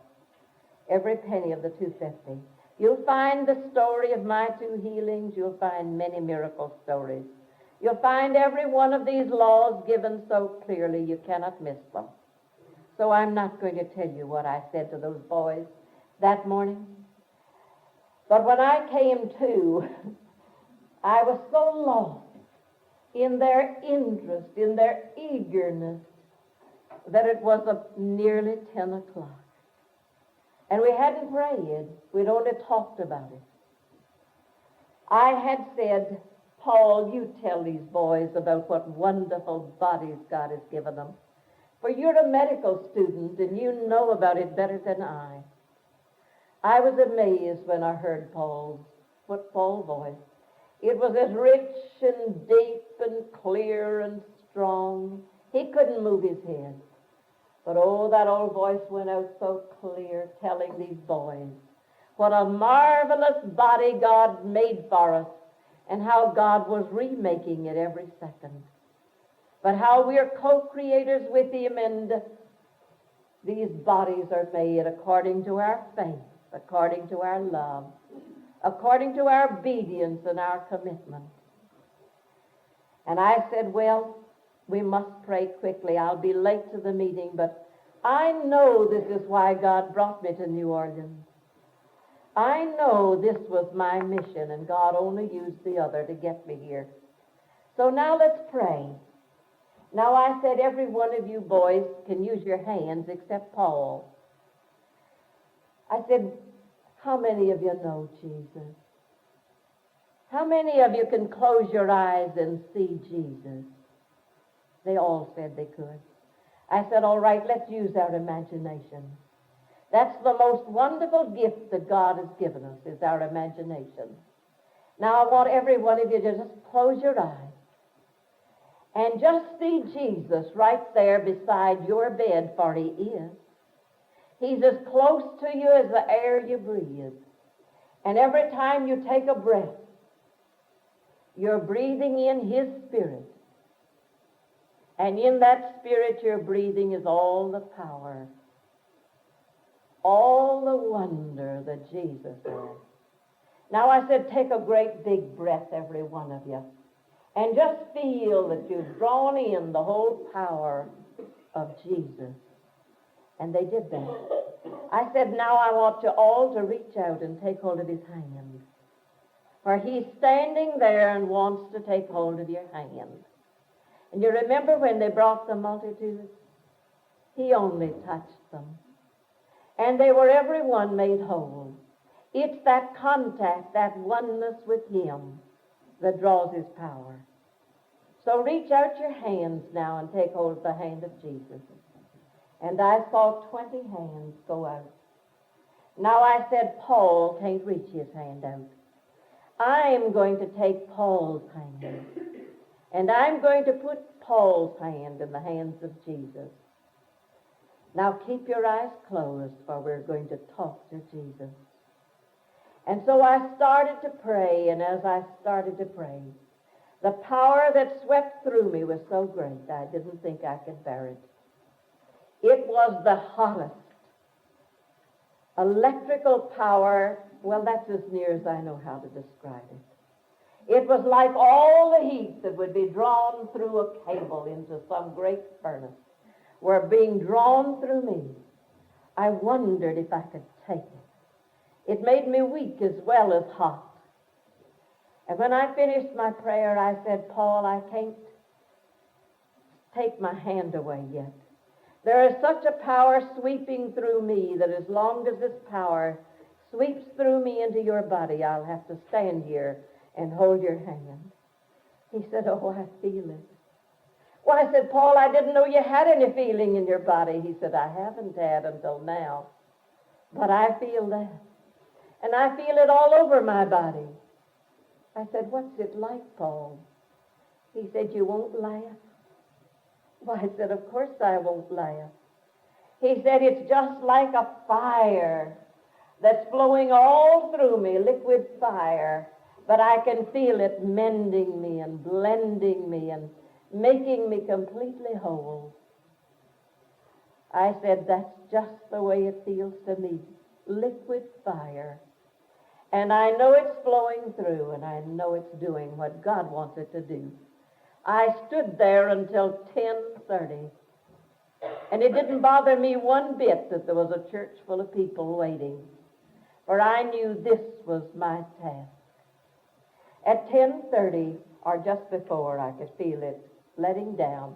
Every penny of the $2.50. You'll find the story of my 2 healings. You'll find many miracle stories. You'll find every one of these laws given so clearly you cannot miss them. So I'm not going to tell you what I said to those boys that morning. But when I came to, I was so lost in their interest, in their eagerness, that it was nearly 10 o'clock. And we hadn't prayed. We'd only talked about it. I had said, Paul, you tell these boys about what wonderful bodies God has given them. For you're a medical student and you know about it better than I. I was amazed when I heard Paul's football voice. It was as rich and deep and clear and strong. He couldn't move his head. But oh, that old voice went out so clear, telling these boys what a marvelous body God made for us and how God was remaking it every second. But how we're co-creators with him, and these bodies are made according to our faith, according to our love, according to our obedience and our commitment. And I said, well, we must pray quickly. I'll be late to the meeting, but I know this is why God brought me to New Orleans. I know this was my mission, and God only used the other to get me here. So now let's pray. Now I said every one of you boys can use your hands except Paul. I said, how many of you know Jesus? How many of you can close your eyes and see Jesus? They all said they could. I said, all right, let's use our imagination. That's the most wonderful gift that God has given us, is our imagination. Now I want every one of you to just close your eyes and just see Jesus right there beside your bed, for he is. He's as close to you as the air you breathe. And every time you take a breath, you're breathing in his Spirit. And in that Spirit you're breathing is all the power, all the wonder that Jesus has. Now I said, take a great big breath, every one of you, and just feel that you've drawn in the whole power of Jesus. And they did that. I said, now I want you all to reach out and take hold of his hand. For he's standing there and wants to take hold of your hand. And you remember when they brought the multitudes? He only touched them. And they were every one made whole. It's that contact, that oneness with him that draws his power. So reach out your hands now and take hold of the hand of Jesus. And I saw 20 hands go out. Now I said, Paul can't reach his hand out. I'm going to take Paul's hand. And I'm going to put Paul's hand in the hands of Jesus. Now keep your eyes closed, for we're going to talk to Jesus. And so I started to pray, and as I started to pray, the power that swept through me was so great, I didn't think I could bear it. It was the hottest electrical power. Well, that's as near as I know how to describe it. It was like all the heat that would be drawn through a cable into some great furnace were being drawn through me. I wondered if I could take it. It made me weak as well as hot. And when I finished my prayer, I said, Paul, I can't take my hand away yet. There is such a power sweeping through me that as long as this power sweeps through me into your body, I'll have to stand here and hold your hand. He said, oh, I feel it. Well, I said, Paul, I didn't know you had any feeling in your body. He said, I haven't had until now, but I feel that. And I feel it all over my body. I said, what's it like, Paul? He said, you won't laugh. Well, I said, of course I won't laugh. He said, it's just like a fire that's flowing all through me, liquid fire, but I can feel it mending me and blending me and making me completely whole. I said, that's just the way it feels to me, liquid fire. And I know it's flowing through, and I know it's doing what God wants it to do. I stood there until 10:30, and it didn't bother me one bit that there was a church full of people waiting, for I knew this was my task. At 10:30, or just before, I could feel it letting down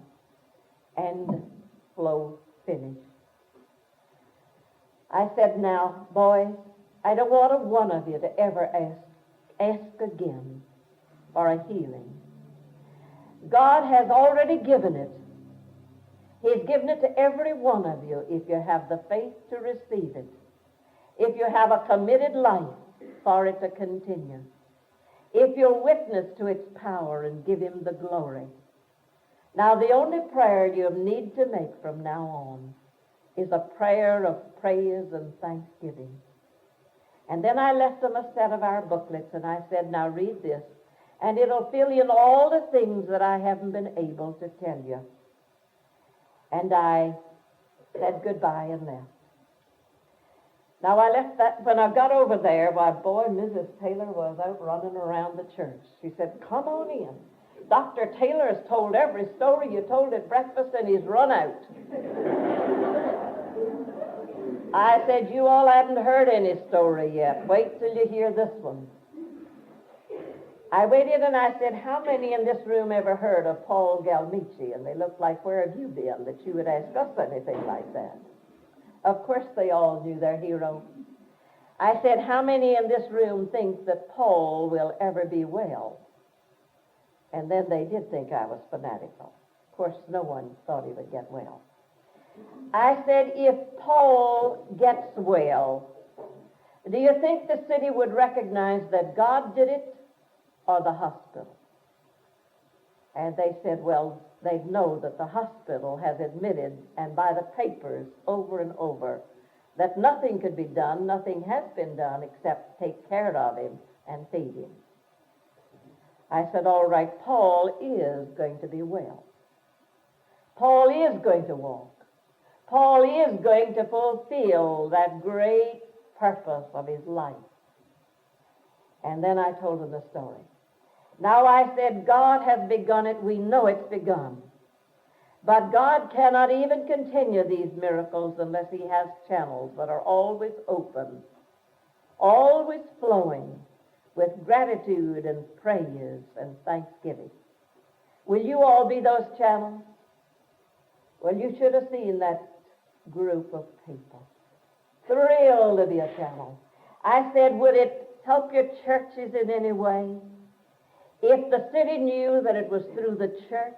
and flow finished. I said, now, boys, I don't want one of you to ever ask again for a healing. God has already given it. He's given it to every one of you if you have the faith to receive it, if you have a committed life for it to continue, if you'll witness to its power and give him the glory. Now, the only prayer you need to make from now on is a prayer of praise and thanksgiving. And then I left them a set of our booklets, and I said, now read this, and it'll fill in all the things that I haven't been able to tell you. And I said goodbye and left. Now, I left that. When I got over there, why, boy, Mrs. Taylor was out running around the church. She said, come on in. Dr. Taylor has told every story you told at breakfast, and he's run out. I said, you all haven't heard any story yet. Wait till you hear this one. I waited and I said, how many in this room ever heard of Paul Galmecchi? And they looked like, where have you been that you would ask us anything like that? Of course they all knew their hero. I said, how many in this room think that Paul will ever be well? And then they did think I was fanatical. Of course, no one thought he would get well. I said, if Paul gets well, do you think the city would recognize that God did it or the hospital? And they said, well, they'd know that the hospital has admitted, and by the papers over and over, that nothing could be done, nothing has been done except take care of him and feed him. I said, all right, Paul is going to be well. Paul is going to walk. Paul is going to fulfill that great purpose of his life. And then I told him the story. Now I said, God has begun it. We know it's begun. But God cannot even continue these miracles unless he has channels that are always open, always flowing with gratitude and praise and thanksgiving. Will you all be those channels? Well, you should have seen that group of people. Thrilled to be a channel. I said, would it help your churches in any way? If the city knew that it was through the church,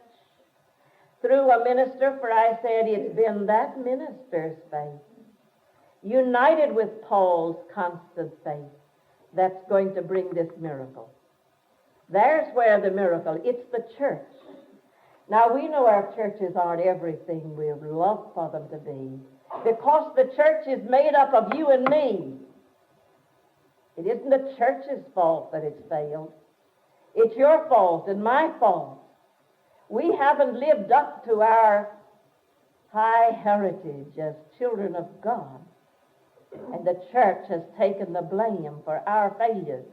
through a minister, for I said it's been that minister's faith, united with Paul's constant faith, that's going to bring this miracle. There's where the miracle, it's the church Now, we know our churches aren't everything we would love for them to be, because the church is made up of you and me. It isn't the church's fault that it's failed. It's your fault and my fault. We haven't lived up to our high heritage as children of God, and the church has taken the blame for our failures.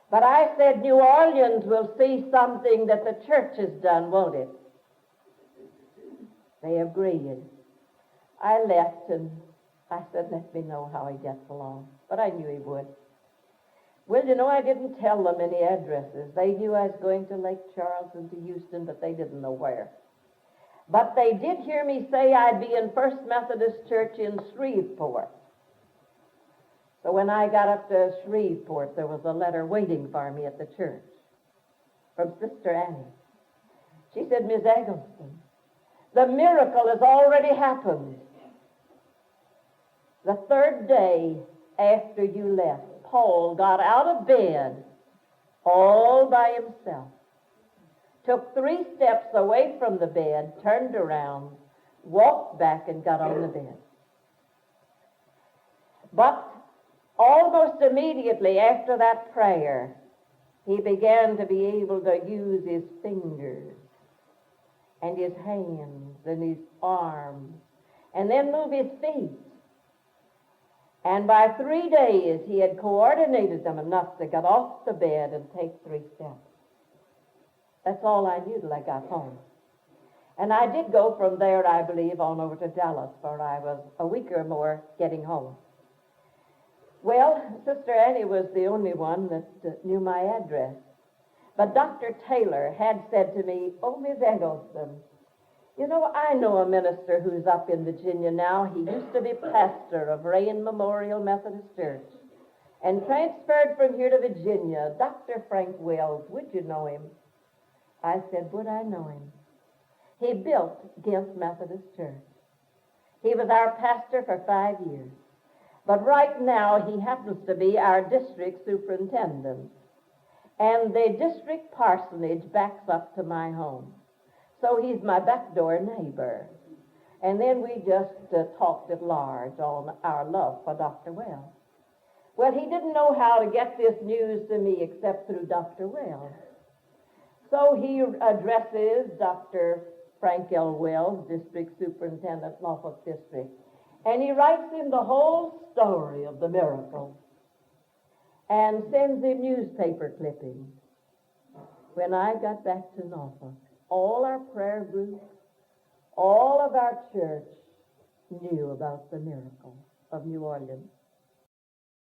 But I said New Orleans will see something that the church has done, won't it? They agreed. I left and I said, let me know how he gets along. But I knew he would. Well, you know, I didn't tell them any addresses. They knew I was going to Lake Charles and to Houston, but they didn't know where. But they did hear me say I'd be in First Methodist Church in Shreveport. So when I got up to Shreveport, there was a letter waiting for me at the church from Sister Annie. She said, Miss Eggleston, the miracle has already happened. The third day after you left, Paul got out of bed all by himself, took 3 steps away from the bed, turned around, walked back, and got on the bed. But almost immediately after that prayer, he began to be able to use his fingers and his hands and his arms, and then move his feet. And by 3 days, he had coordinated them enough to get off the bed and take 3 steps. That's all I knew till I got home. And I did go from there, I believe, on over to Dallas, where I was a week or more getting home. Well, Sister Annie was the only one that knew my address. But Dr. Taylor had said to me, oh, Miss Eggleston, you know, I know a minister who's up in Virginia now. He used to be pastor of Rain Memorial Methodist Church and transferred from here to Virginia, Dr. Frank Wells. Would you know him? I said, would I know him? He built Camps Methodist Church. He was our pastor for 5 years. But right now, he happens to be our district superintendent. And the district parsonage backs up to my home. So he's my backdoor neighbor. And then we just talked at large on our love for Dr. Wells. Well, he didn't know how to get this news to me except through Dr. Wells. So he addresses Dr. Frank L. Wells, district superintendent, Norfolk District. And he writes him the whole story of the miracle and sends him newspaper clippings. When I got back to Norfolk, all our prayer groups, all of our church knew about the miracle of New Orleans.